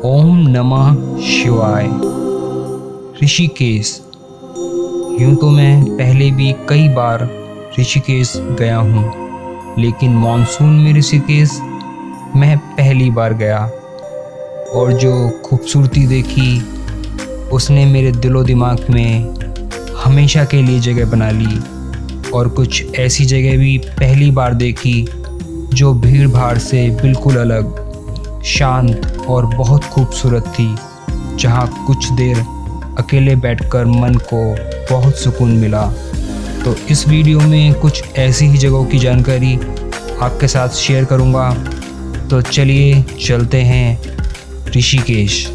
ओम नमः शिवाय। ऋषिकेश। यूं तो मैं पहले भी कई बार ऋषिकेश गया हूँ, लेकिन मानसून में ऋषिकेश मैं पहली बार गया और जो खूबसूरती देखी उसने मेरे दिलो दिमाग में हमेशा के लिए जगह बना ली। और कुछ ऐसी जगह भी पहली बार देखी जो भीड़ भाड़ से बिल्कुल अलग, शांत और बहुत खूबसूरत थी, जहाँ कुछ देर अकेले बैठकर मन को बहुत सुकून मिला। तो इस वीडियो में कुछ ऐसी ही जगहों की जानकारी आपके साथ शेयर करूँगा। तो चलिए चलते हैं ऋषिकेश।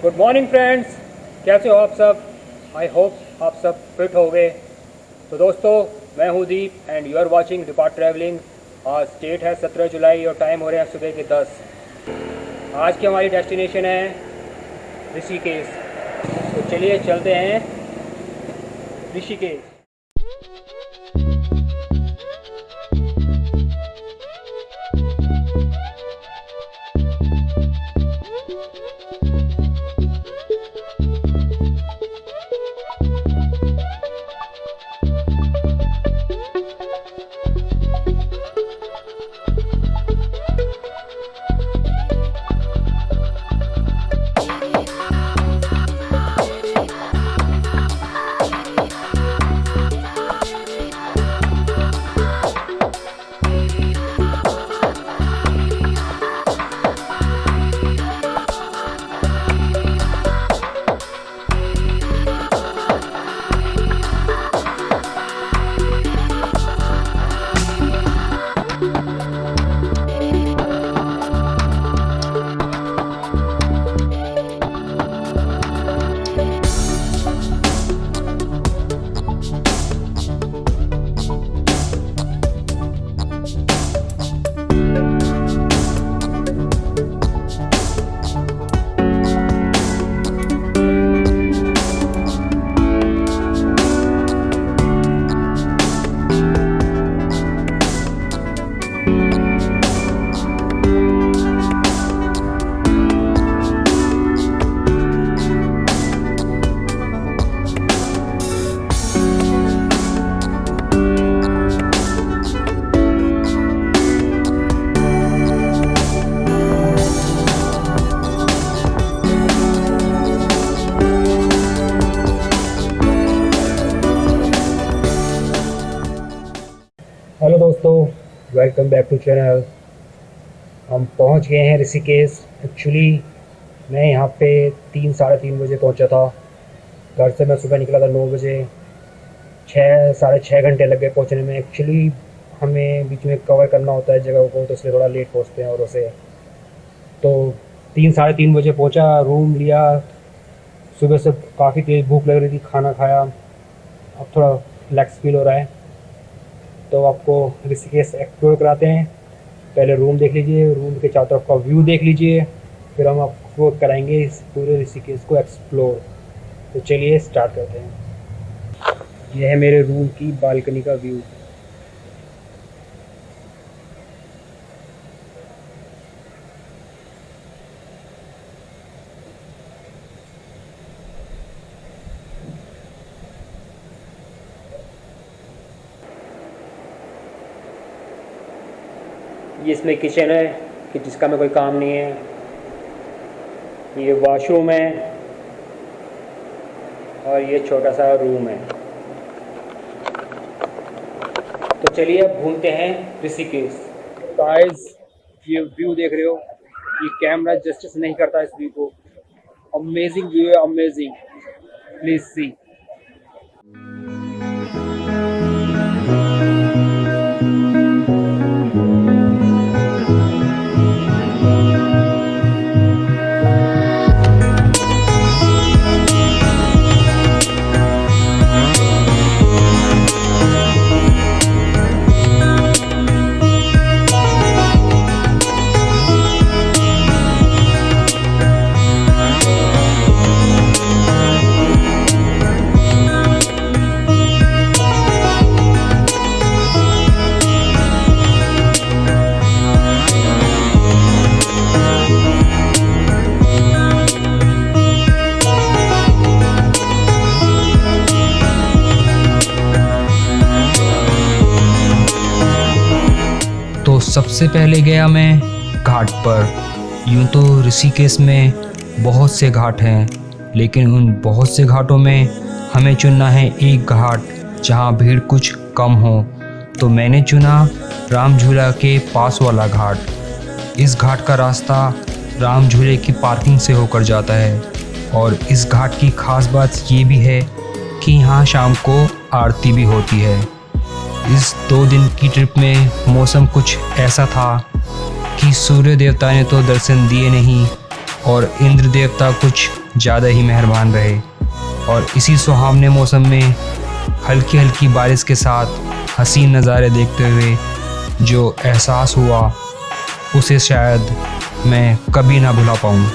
गुड मॉर्निंग फ्रेंड्स, कैसे हो आप सब। आई होप आप सब फिट हो गए। तो दोस्तों, मैं हूँ Deep and you are watching depart travelling. आज डेट है 17 जुलाई और टाइम हो रहे हैं सुबह के 10। आज की हमारी डेस्टिनेशन है ऋषिकेश। तो चलिए चलते हैं ऋषिकेश। हेलो दोस्तों, वेलकम बैक टू चैनल। हम पहुंच गए हैं ऋषिकेश। एक्चुअली मैं यहाँ पे 3 साढ़े 3 बजे पहुंचा था। घर से मैं सुबह निकला था 9 बजे। 6 साढ़े 6 घंटे लग गए पहुंचने में। एक्चुअली हमें बीच में कवर करना होता है जगह को, तो इसलिए थोड़ा लेट पहुंचते हैं। और उसे तो 3 साढ़े 3 बजे पहुंचा, रूम लिया। सुबह से काफ़ी तेज़ भूख लग रही थी, खाना खाया। अब थोड़ा रिलैक्स फील हो रहा है। तो आपको ऋषिकेश एक्सप्लोर कराते हैं। पहले रूम देख लीजिए, रूम के चारों तरफ का व्यू देख लीजिए, फिर हम आपको कराएंगे इस पूरे ऋषिकेश को एक्सप्लोर। तो चलिए स्टार्ट करते हैं। यह है मेरे रूम की बालकनी का व्यू। ये इसमें किचन है कि जिसका में कोई काम नहीं है। ये वॉशरूम है और ये छोटा सा रूम है। तो चलिए अब घूमते हैं ऋषिकेश। गाइस, ये व्यू देख रहे हो, ये कैमरा जस्टिस नहीं करता इस व्यू को। अमेजिंग व्यू है, अमेजिंग। Please see. तो सबसे पहले गया मैं घाट पर। यूँ तो ऋषिकेश में बहुत से घाट हैं, लेकिन उन बहुत से घाटों में हमें चुनना है एक घाट जहाँ भीड़ कुछ कम हो। तो मैंने चुना राम झूला के पास वाला घाट। इस घाट का रास्ता राम झूले की पार्किंग से होकर जाता है और इस घाट की खास बात ये भी है कि यहाँ शाम को आरती भी होती है। इस 2 दिन की ट्रिप में मौसम कुछ ऐसा था कि सूर्य देवता ने तो दर्शन दिए नहीं और इंद्र देवता कुछ ज़्यादा ही मेहरबान रहे। और इसी सुहावने मौसम में हल्की हल्की बारिश के साथ हसीन नज़ारे देखते हुए जो एहसास हुआ उसे शायद मैं कभी ना भुला पाऊँ।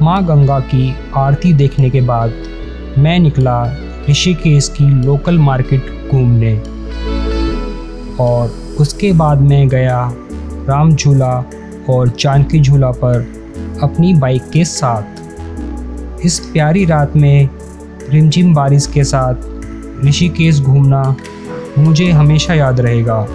माँ गंगा की आरती देखने के बाद मैं निकला ऋषिकेश की लोकल मार्केट घूमने और उसके बाद मैं गया राम झूला और जानकी झूला पर अपनी बाइक के साथ। इस प्यारी रात में रिमझिम बारिश के साथ ऋषिकेश घूमना मुझे हमेशा याद रहेगा।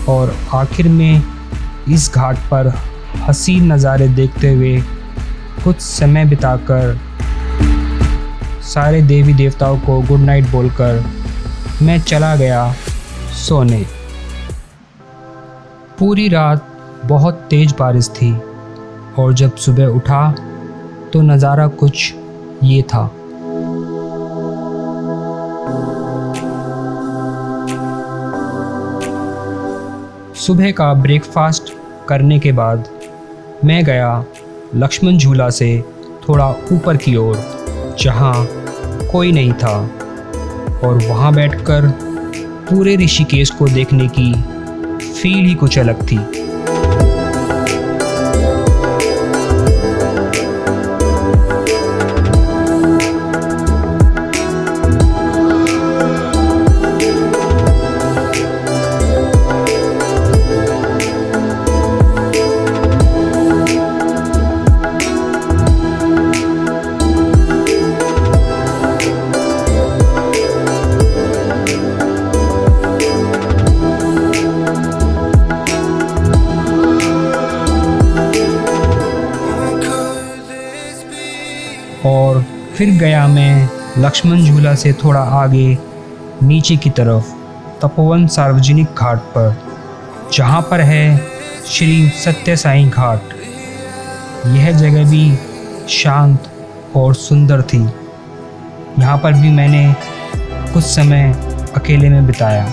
और आखिर में इस घाट पर हसीन नज़ारे देखते हुए कुछ समय बिताकर सारे देवी देवताओं को गुड नाइट बोलकर मैं चला गया सोने। पूरी रात बहुत तेज़ बारिश थी और जब सुबह उठा तो नज़ारा कुछ ये था। सुबह का ब्रेकफास्ट करने के बाद मैं गया लक्ष्मण झूला से थोड़ा ऊपर की ओर जहाँ कोई नहीं था और वहाँ बैठकर पूरे ऋषिकेश को देखने की फील ही कुछ अलग थी। और फिर गया मैं लक्ष्मण झूला से थोड़ा आगे नीचे की तरफ तपोवन सार्वजनिक घाट पर, जहाँ पर है श्री सत्य साईं घाट। यह जगह भी शांत और सुंदर थी। यहाँ पर भी मैंने कुछ समय अकेले में बिताया।